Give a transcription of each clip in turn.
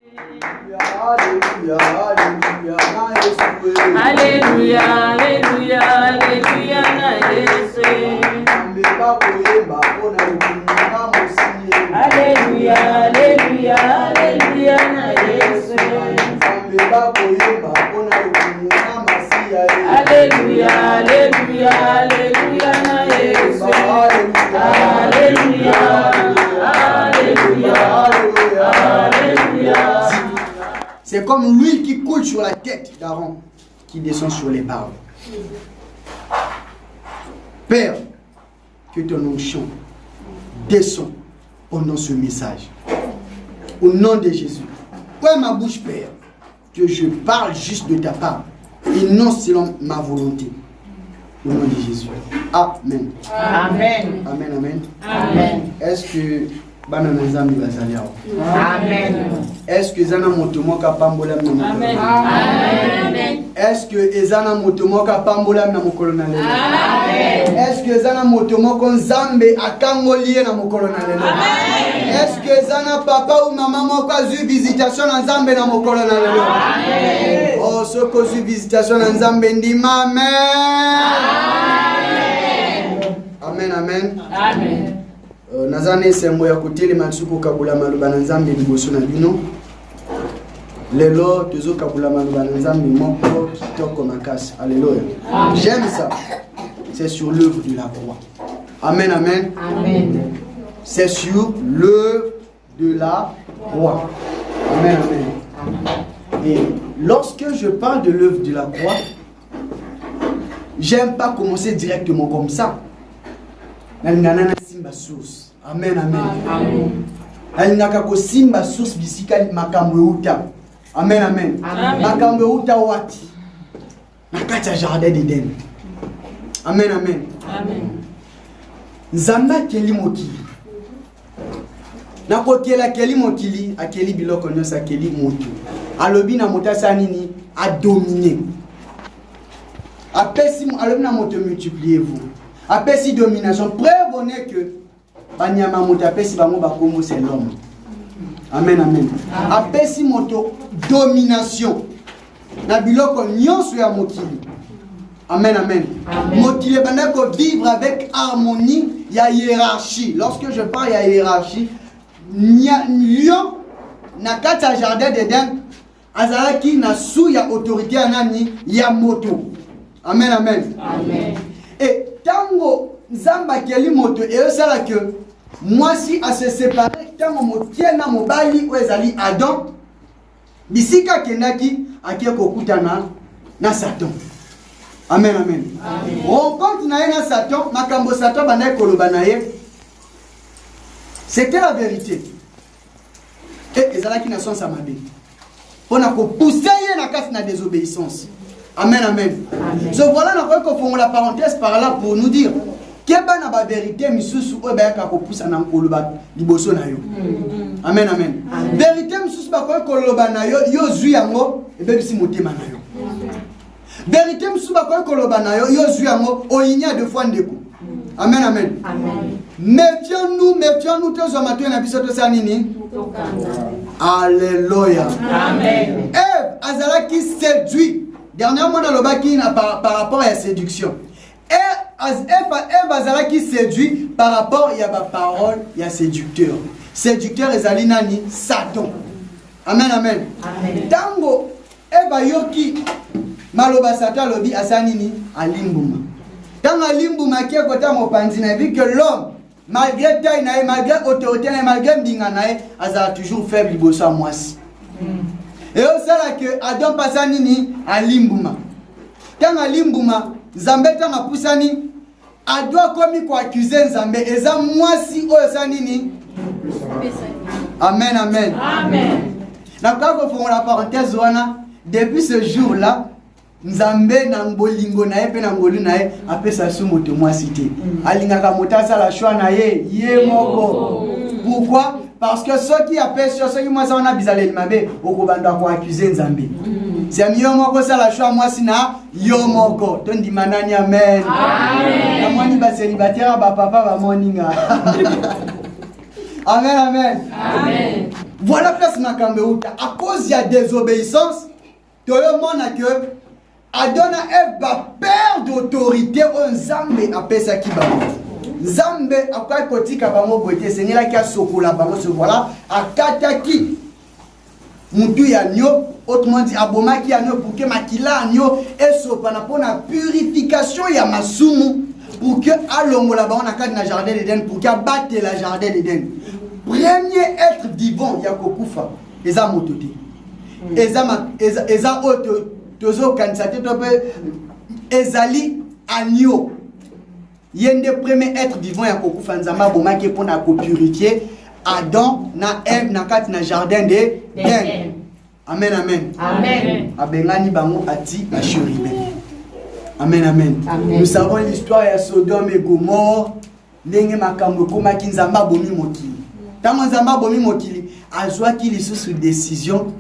Alléluia, alléluia, Alléluia, alléluia, alléluia, na Yesu. Alléluia, alléluia, alléluia, na Yesu. Alléluia, alléluia, alléluia, na Yesu. Alléluia, alléluia, alléluia. C'est comme l'huile qui coule sur la tête d'Aaron, qui descend sur les barbes. Père, que ton onction descend pendant ce message. Au nom de Jésus. Ouvre ma bouche, Père, que je parle juste de ta part et non selon ma volonté. Au nom de Jésus. Amen. Amen. Amen, amen. Amen. Est-ce que Amen. est-ce que Zana Motomoka Pambola Amen. Amen. Est-ce que Ezana Motomoka Pambola na mokolona lelo? Amen. Est-ce que Zana Motomoko Nzambe akangolie na mokolona lelo? Amen. Est-ce que Zana papa ou maman moko azu visitation na Nzambe na mokolona lelo? Amen. Oh, ce que azu visitation na Nzambe ndima amen. Amen, amen. Amen. Nazane sembo ya kutili matsuko kabula maluba na Nzambe liboso na bino. Lelo tuzo kabula maluba na Nzambe moko kitoko makasi. Alléluia. J'aime ça. C'est sur l'œuvre de la croix. Amen, amen. Amen. C'est sur l'œuvre de la croix. Amen, amen. Et lorsque je parle de l'œuvre de la croix, j'aime pas commencer directement comme ça. Simba source. Amen, amen. Alinaka ko simba source bisika makambo euta. Amen, amen. Makambo euta wati. Nakati ya jardin d'Eden. Amen, amen. Amen. Nzamba keli mokili. Nakokela keli mokili, akeli biloko nyonso akeli moto. Alobi na motasa nini a dominer. Apesi alobi na moto multipliez-vous. Apesi domination. Prévenez que Banyama moto apesi bango bakombo c'est l'homme. Amen, amen. Apesi moto domination. Na biloko nyonso ya mokili. Amen, amen. Mokili bandako vivre avec harmonie, il y a hiérarchie. Lorsque je parle il y a hiérarchie, lion na kata jardin d'Eden azalaki na sous ya autorité anani ya moto. Amen, amen. Amen. Et tango Nzamba keli moto et ça là que moi si à se séparer tango motiena mobali ou ezali Adam bisika kenaki akieko kutana na Satan. Amen, amen. Rencontre na na Satan makambo Satan bana koloba na ye. C'était la vérité. Et ezalaki na sens amabe. On a ko pousser ye na kati na désobéissance. Amen, amen. So voilà, nous avons la parenthèse par là pour nous dire que la vérité misusu oyaka ko poussa na koloba liboso na yo. Amen, amen. Vérité misusu ba ko koloba na yo yo zui yango e be bisi motema na yo. Vérité misusu ba ko koloba na yo yo zui yango oyinya deux fois ndeko. Amen, amen. Méfions-nous tous au matin na biso to sanini. Alléluia. Amen. Ève azalaki séduit. Dernièrement, dans le baki par rapport à la séduction. Ève azalaki séduit par rapport à la parole, il y a séducteur. Séducteur ezali nani Satan. Amen, amen. Tango Ève yoki maloba Satan lobi asanini alimbuma. Tango alimbuma ki ekota mopanzi na vu que l'homme malgré taille nae, malgré autorité nae, malgré mbinga nae, azala toujours faible liboso à mwasi. Et au sala que Adam passanini à limbuma. Tant à limbuma, Zambé tant à poussani, a doit commis quoi accuser Zambé. Et ça, moi si au sanini. Amen, amen. Amen. D'accord, nous faisons la parenthèse, depuis ce jour-là, Nzambe na bolingo na ye pe na ngolu na ye apesa su moto moi cité. Alingaka motasa la choix na ye moko. Pourquoi? Parce que ceux qui appellent ceux qui moi ça on a bizarre le mabe okobanda ko accuser Nzambe. C'est mieux moko ça la choix moi sina yo moko. Tondi manani amen. Amen. Na mwani ba célibataire ba papa ba moninga. Amen, amen. Amen. Voilà place Makambeuta. À cause il y a désobéissance, tout le monde a que Adona va perdre d'autorité au Nzambe appelle ça qui va. Nzambe a quoi côté kabamo boité Seigneur qui a sokola bango se voilà à kataki. Mutu ya nyo autrement dit aboma qui a nyo pour que makila nyo et sopana pour la purification ya masumu pour que alongo la bango na kati na jardin d'Éden pour que batte la jardin d'Éden. Premier être vivant ya kokufa eza motote. Eza auto tozo kanisate to pe ezali agneau. Yende premier être vivant ya kokufa nzamba bomaki pour na ko purifier Adam na Ève na kati na jardin d'Éden. Amen amen. Amen. Abengani bango ati na chérubin. Amen amen. Nous savons l'histoire ya Sodome et Gomorrhe ndenge makambo komaki nzamba bomi mokili. Tango nzamba bomi mokili azwaki lisusu décision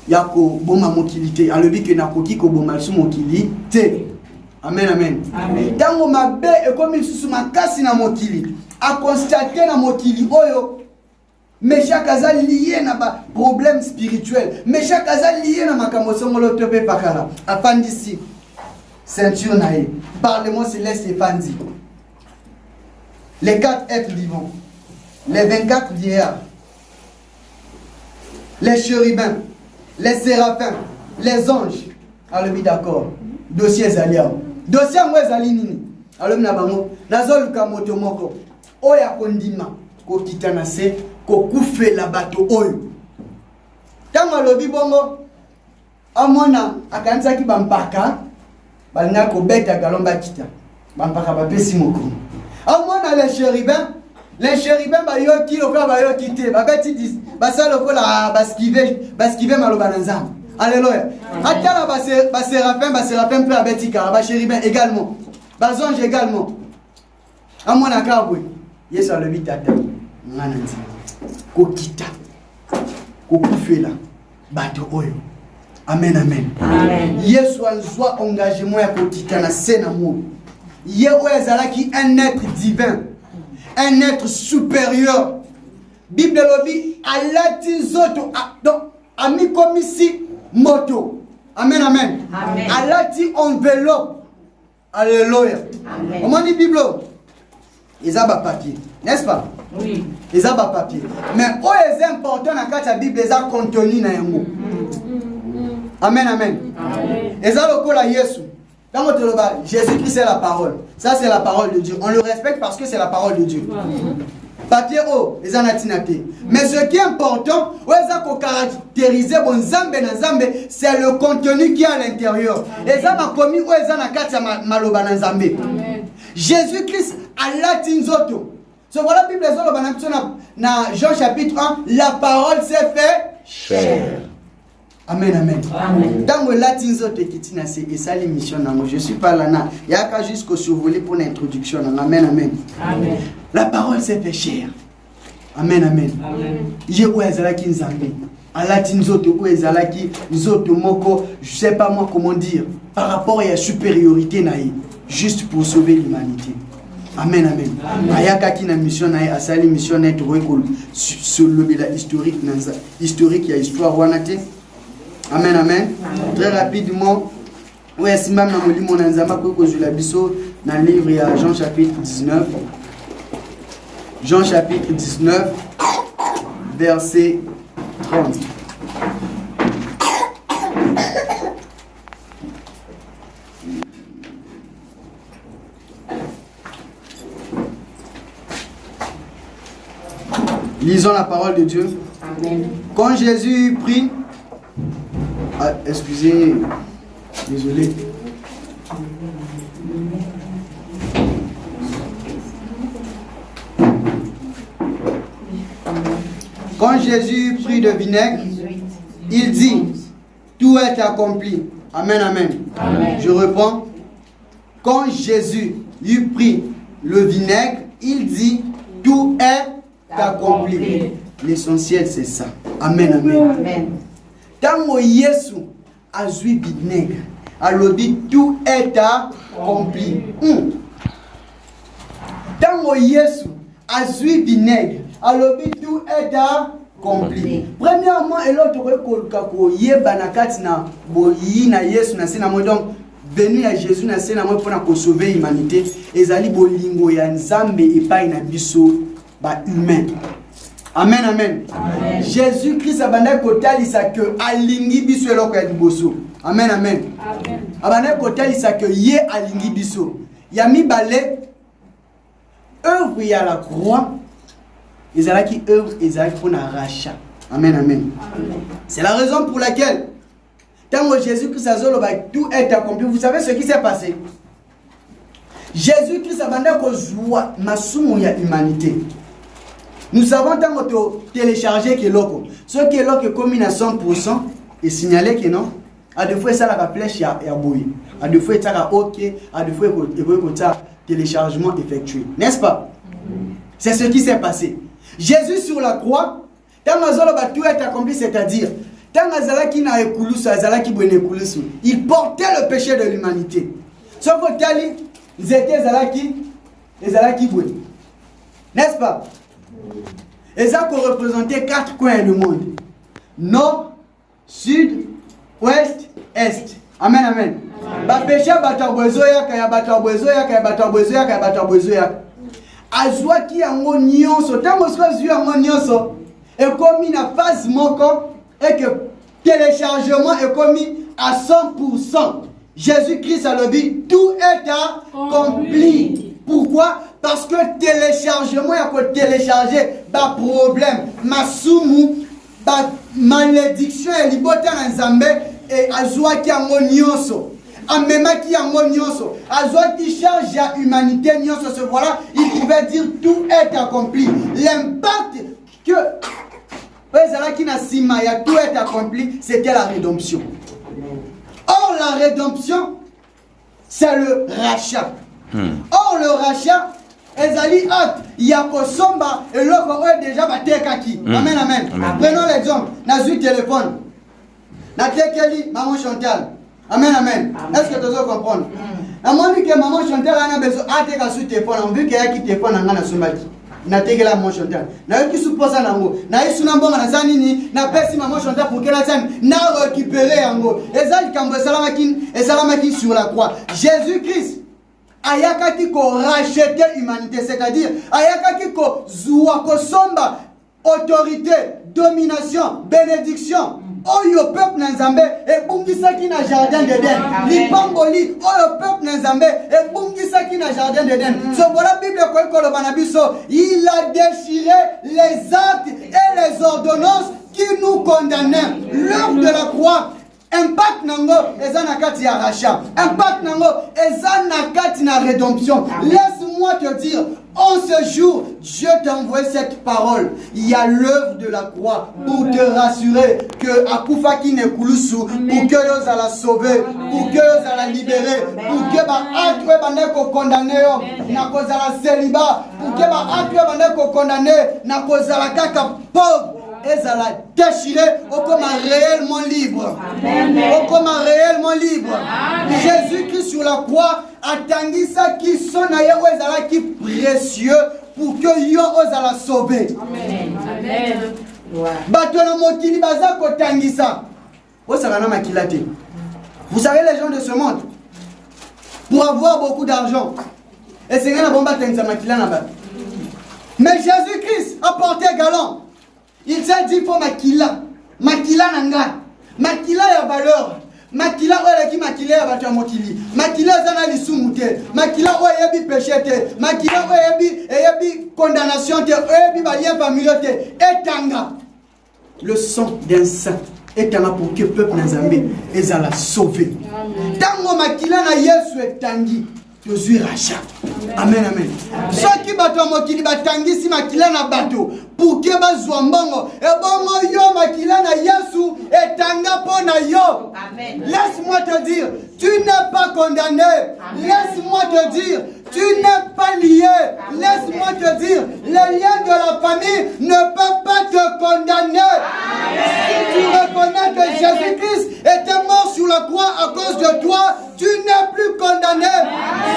Yako boma mokili te alobi ke nakoki ko boma su mokili te. Amen amen. Amen. Tango mabe ekomi susu makasi na mokili a constater na mokili oyo Méchak aza lié na ba problème spirituel. Méchak aza lié na makambo songolo tope pakala. Apandisi ceinture nae. Parlement céleste et fandi. Les 4 êtres vivants. Les 24 vieillards. Les chérubins. Les séraphins, les anges. Alors, d'accord. Dossier Zalia. Dossier moi Zalinini. Alors, nabango. Nazol kamoto moko. Oya kondima. Ko kitanase. Ko koufe la bateau oyo. Tango lobi bongo. Amona akanza ki bampaka. Balina ko beta galomba kita. Bampaka bapesi moko. Amona les chérubins. Les chérubins bayoki loka bayoki te. Babeti dis. Basa lokola baskive maloba na nzambe. Alléluia. Atala ba séraphin pe abetika, ba chérubin également. Ba ange également. Amona kabwe. Yesu alobi tata. Ngana nzambe. Ko kita. Ko kufela. Bato oyo. Amen amen. Amen. Yesu azwa engagement ya ko kita na sena mo. Ye oyo ezalaki un être divin. Un être supérieur. Bible lobi alati zoto donc ami komisi moto. Amen amen. Amen. Alati enveloppe. Alléluia. Amen. Comment dit Bible? Ils ont papier, n'est-ce pas? Oui. Ils ont papier. Mais où est important dans la Bible, ils ont contenu dans un mot. Amen amen. Amen. Ils ont le col à Jésus. Dans votre loba, Jésus-Christ c'est la parole. Ça c'est la parole de Dieu. On le respecte parce que c'est la parole de Dieu. Papier haut, les anatinate. Mais ce qui est important, caractériser bon zambe na zambe, c'est le contenu qui est à l'intérieur. Et ça m'a commis où ils en katia maloba na zambe. Jésus-Christ a latin zoto. Ce voilà Bible na Jean chapitre 1, la parole s'est fait chair. Amen amen. Amen. Dans le latin zoto kitina c'est et ça l'émission nango. Je suis pas là na. Yaka jusqu'au survolé pour l'introduction. Amen amen. Amen. La parole s'est fait chair. Amen, amen. Amen. Je vois ezalaki nzambe. Alati nzoto ko ezalaki nzoto moko, je sais pas moi comment dire, par rapport à la supériorité naïe, juste pour sauver l'humanité. Amen, amen. Ayaka ki na mission naïe, asali mission naïe to ko sur le historique nanza, historique ya histoire wanate. Amen, amen. Très rapidement, ouais, si même na molimo nanzama ko ko jula biso na livre ya Jean chapitre 19. Jean chapitre 19, verset 30. Lisons la parole de Dieu. Amen. Quand Jésus prit... Ah, excusez, désolé. Quand Jésus prit le vinaigre, il dit, tout est accompli. Amen, amen. Amen. Je reprends. Quand Jésus eut pris le vinaigre, il dit, tout est accompli. L'essentiel, c'est ça. Amen, amen. Amen. Tango Yesu a joué vinaigre, alors dit, tout est accompli. Tango Yesu a joué vinaigre, Alors, tout est accompli. Premièrement, et l'autre, donc, venu à Jésus na sena mo pona ko sauver l'humanité ezali bolingo ya nzambe epai na biso ba humain. Amen, amen. Amen. Jésus Christ abanda kotalisa que alingi biso eloko ya liboso. Amen, amen. Amen. Abanda kotalisa que ye alingi biso. Ya mibale œuvre ya la croix ezalaki œuvre ezalaki pona rachat. Amen, amen. Amen. C'est la raison pour laquelle tant que Jésus-Christ a dit tout est accompli, vous savez ce qui s'est passé? Jésus-Christ a demandé que joie masumu ya humanité. Nous savons tant que télécharger que l'oko. Ce qui est l'oko commis à 100% et signalé que non. À deux fois ça la flèche ya bouilli. À deux fois ça la OK, à deux fois ça téléchargement effectué. N'est-ce pas? C'est ce qui s'est passé. Jésus sur la croix, tant que tout est accompli, c'est-à-dire il portait le péché de l'humanité. Sauf que Tali, ils étaient n'est-ce pas? Et ça représentait 4 coins du monde. Nord, sud, ouest, est. Amen, amen. Ba péché batabozoya kaya batabozoya kaya batabozoya kaya batabozoya. Azwa ki yango nyonso, tango sozu yango nyonso, et comme na phase moko et que téléchargement est commis à 100%. Jésus-Christ a dit tout est accompli. Pourquoi? Parce que téléchargement, il y a télécharger, pas problème. Masumu, malédiction, et libota nzambe et azwa ki yango nyonso. Amema ki yango nyonso. Azwa ki charge à humanité nyonso. Ce voilà, il pouvait dire tout est accompli. L'impact que tout est accompli, c'était la rédemption. Or, la rédemption, c'est le rachat. Or, le rachat, il y a Kosomba et l'autre est déjà batekaki. Amen, amen. Prenons l'exemple. N'a eu téléphone. N'a tekeli, maman Chantal. Amen, amen. Est-ce que tu veux comprendre? La dit que maman Chantal a besoin de sur téléphone. On veut qu'il y ait qui téléphone en Ghana Sombaki. Na tegela maman Chantal. Na yoki supposa nango. Na yesu na mbonga na zanini na pesi maman Chantal pour qu'elle aille na récupérer yango. Ezali kambo salamaki sur la croix. Jésus-Christ ayakati ko racheter l'humanité, c'est-à-dire ayakati ko zuwa ko somba autorité, domination, bénédiction. Oyo peuple nzambe et bungisaki na jardin d'Éden. Lipamboli oyo peuple nzambe et bungisaki na jardin d'Éden. So voilà Bible ko koloba na biso, il a déchiré les actes et les ordonnances qui nous condamnaient. L'œuvre de la croix, impact nango eza kati ya rachat. Impact nango eza kati na rédemption. Laisse-moi te dire, en ce jour, Dieu t'a envoyé cette parole. Il y a l'œuvre de la croix pour te rassurer que Akufa qui ne kulusu, pour que Dieu la sauver, pour que Dieu la libérer, pour que Atwe Baneko condamné, n'a cause la célibat, pour que Atwe Baneko condamné, n'a cause la kaka pauvre. Et ça l'a déchiré au comme réellement libre. Au comme réellement libre. Jésus-Christ sur la croix a tangi ça qui sonne à qui précieux pour que yo ose la sauver. Amen. Batona motini baza ko tangi ça. Vous savez les gens de ce monde, pour avoir beaucoup d'argent, et c'est rien à bomba tangi makila na ba. Mais Jésus-Christ a porté galant. Il s'est dit pour makila nanga, makila ya valeur, makila oya ki makila ya batu mokili, makila zana lisumute, makila oya yebi péché te, makila oya yebi condamnation te, oya yebi balien familial te, etanga le sang d'un saint etanga pour que peuple nzambe ezala sauvé. Tango makila na Yesu etangi Josué rachat. Amen, amen. Ceux qui battent mokili batangi si makila na bateau pour que bazwa mbongo et bongo yo makila na Yesu etanga pona yo. Amen. Laisse-moi te dire, tu n'es pas condamné. Laisse-moi te dire, tu n'es pas lié. Laisse-moi te dire, les liens de la famille ne peuvent pas te condamner. Si tu reconnais que Jésus-Christ était mort sur la croix à cause de toi, tu n'es plus condamné.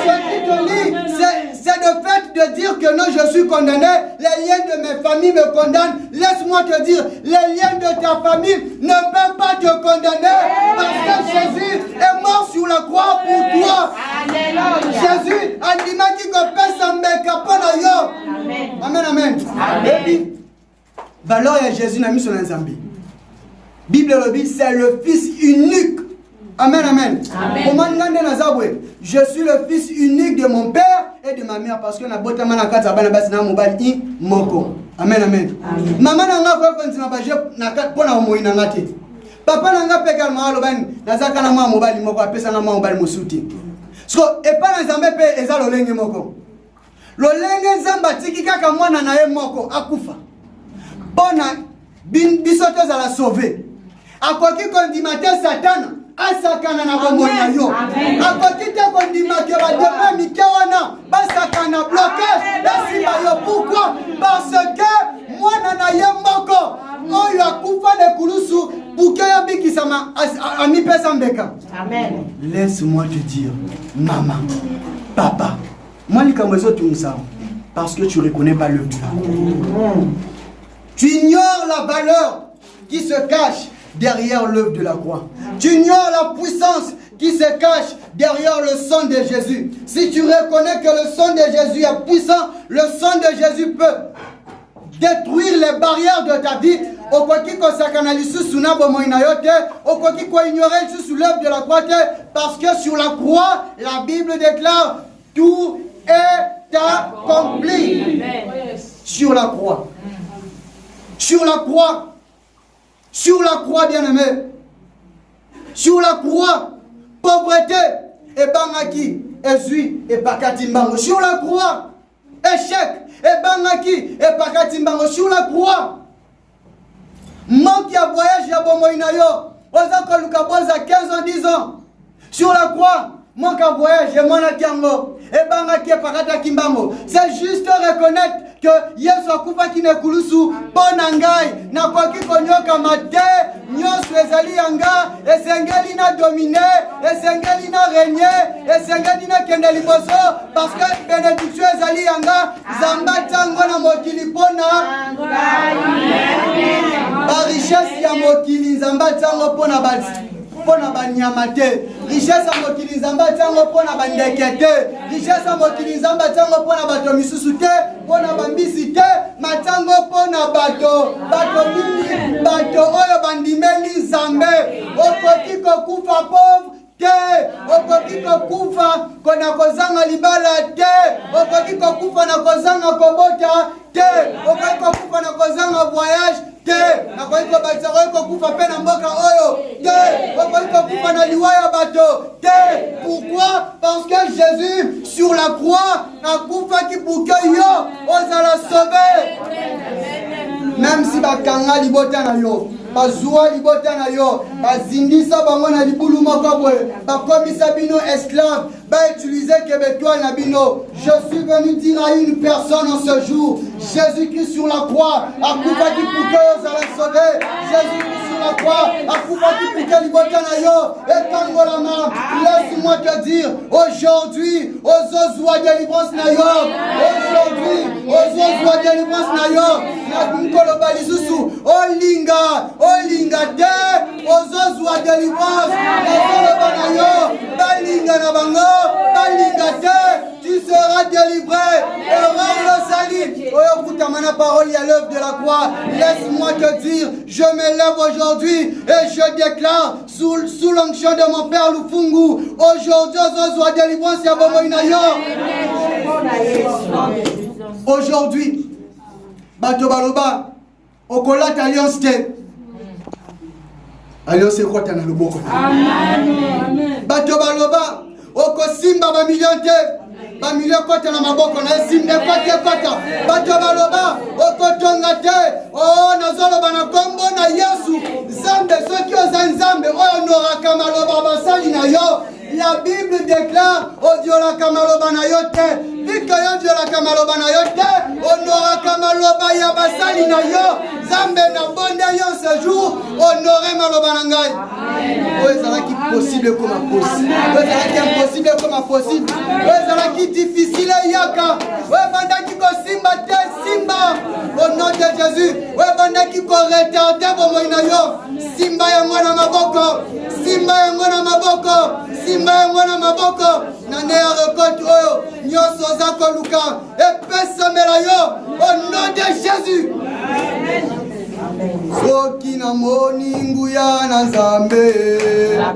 Ce qui te lie, c'est le fait de dire dire que non, je suis condamné, les liens de mes familles me condamnent. Laisse-moi te dire, les liens de ta famille ne peuvent pas te condamner parce que Jésus est mort sur la croix pour toi. Jésus a dit que personne ne capable de yo. Amen, amen. Amen. Valeur à Jésus n'a mis sur l'ensemble. Bible le dit, c'est le Fils unique. Amen, amen. Amen. Je suis le fils unique de mon père et de ma mère parce que na bota mana kata bana basi na mobali moko. Amen, amen. Maman nanga ko kontina ba je na pona moina ngate. Papa nanga peka malo bani nazaka na mwa mobali moko apesa na mwa mobali mosuti. So e pa na zambe pe eza lolenge moko. Lolenge nzamba tiki kaka mwana na ye moko akufa. Bona bisoto za la sauver. Akoki kondimate satana. Asakana na bomona yo. Akotite kondimate ba depe mikewana. Basakana blocage. Laissez yo pourquoi? Parce que mwana na ye moko. Oyo akufa de kulusu pour que yo bikisama ami pesa mbeka. Amen. Laisse-moi te dire, maman, papa, moi likamwezo tumsa parce que tu reconnais pas l'œuvre de la croix. Tu ignores la valeur qui se cache derrière l'œuvre de la croix. Tu ignores la puissance qui se cache derrière le sang de Jésus. Si tu reconnais que le sang de Jésus est puissant, le sang de Jésus peut détruire les barrières de ta vie. Au quoi qu'il se canalise sous n'abo moinayote, au quoi qu'il ignorer sous l'œuvre de la croix, parce que sur la croix, la Bible déclare tout est accompli. Sur la croix. Sur la croix. Sur la croix, bien-aimé. Sur la croix, pauvreté, et bangaki, et zui, et pakatimbango. Sur la croix, échec, et bangaki, et pakatimbango. Sur la croix, manque à voyage, à bomoinayo. Ozako lukaboza 15 ans, 10 ans. Sur la croix, manque à voyage, et monatiango. Et bangaki, et pakatimbango. C'est juste reconnaître que Yesu akufa kine kulusu bonangai na kwa kikonyoka mate nyoso ezali yanga esengeli na dominer esengeli na régner esengeli na kende liboso parce que bénédiction ezali yanga zamba tango na mokili pona ba richesse ya mokili zamba tango pona pona banyama te richesse ya mokili nzamba tango pona bandeke te richesse ya mokili nzamba tango pona bato misusu te pona bambisi te matango pona bato mingi bato oyo bandimeli nzambe okoki kokufa pauvre te okoki kokufa kona kozanga libala te okoki kokufa na kozanga kobota te okoki kokufa na kozanga voyage te nakoki kobakisa koki kokufa mpe na mboka oyo te okoki kokufa na liwaya bato te. Pourquoi? Parce que Jésus sur la croix akufaki pour que yo ozala sauvé. Même si bakanga libota na yo bazua libota na yo bazindisa bango na libulu moko boye bakomisa bino esclave utiliser québécois na bino. Je suis venu dire à une personne en ce jour, Jésus-Christ sur la croix akufaki pour que ozala sauvé. Jésus-Christ sur la croix akufaki pour que libota na yo etangolama. Laisse-moi te dire aujourd'hui ozozwa délivrance na yo aujourd'hui ozozwa délivrance na yo na nkolo balisusu olinga te ozozwa délivrance na na yo balinga na bango balinga te tu seras délivré et rends le salut. Oyokuta mana parole à l'œuvre de la croix. Laisse-moi te dire, je me lève aujourd'hui et je déclare sous l'onction de mon père Lufungu aujourd'hui ozozwa délivrance ya bomo inayo. Aujourd'hui bato baloba okolata alliance te. Alliance ekota na loboko. Amen. Bato baloba okosimba ba million te. Ba million kota na maboko na simba kota. Bato baloba okotonga te. Oh nazoloba na kombo na Yesu. Zambe soki ozanzambe oyo noraka maloba basali na yo. La Bible déclare au Diola Kamaloba na yote tika yo diolaka maloba na yo te honoraka maloba ya basali na yo Zambe na bonde yo ce jour honore maloba na ngai oyo ezalaki possible koma possible oyo ezalaki impossible koma possible oyo ezalaki difficile yaka oyo ebandaki kosimba te simba au nom de Jésus oyo ebandaki koretarde bomoi na yo simba yango na maboko simba yango na maboko simba yango na maboko na nde ya rekolte oyo nyonso oza koluka epesamela yo au nom de Jésus soki namoni nguya na Nzambe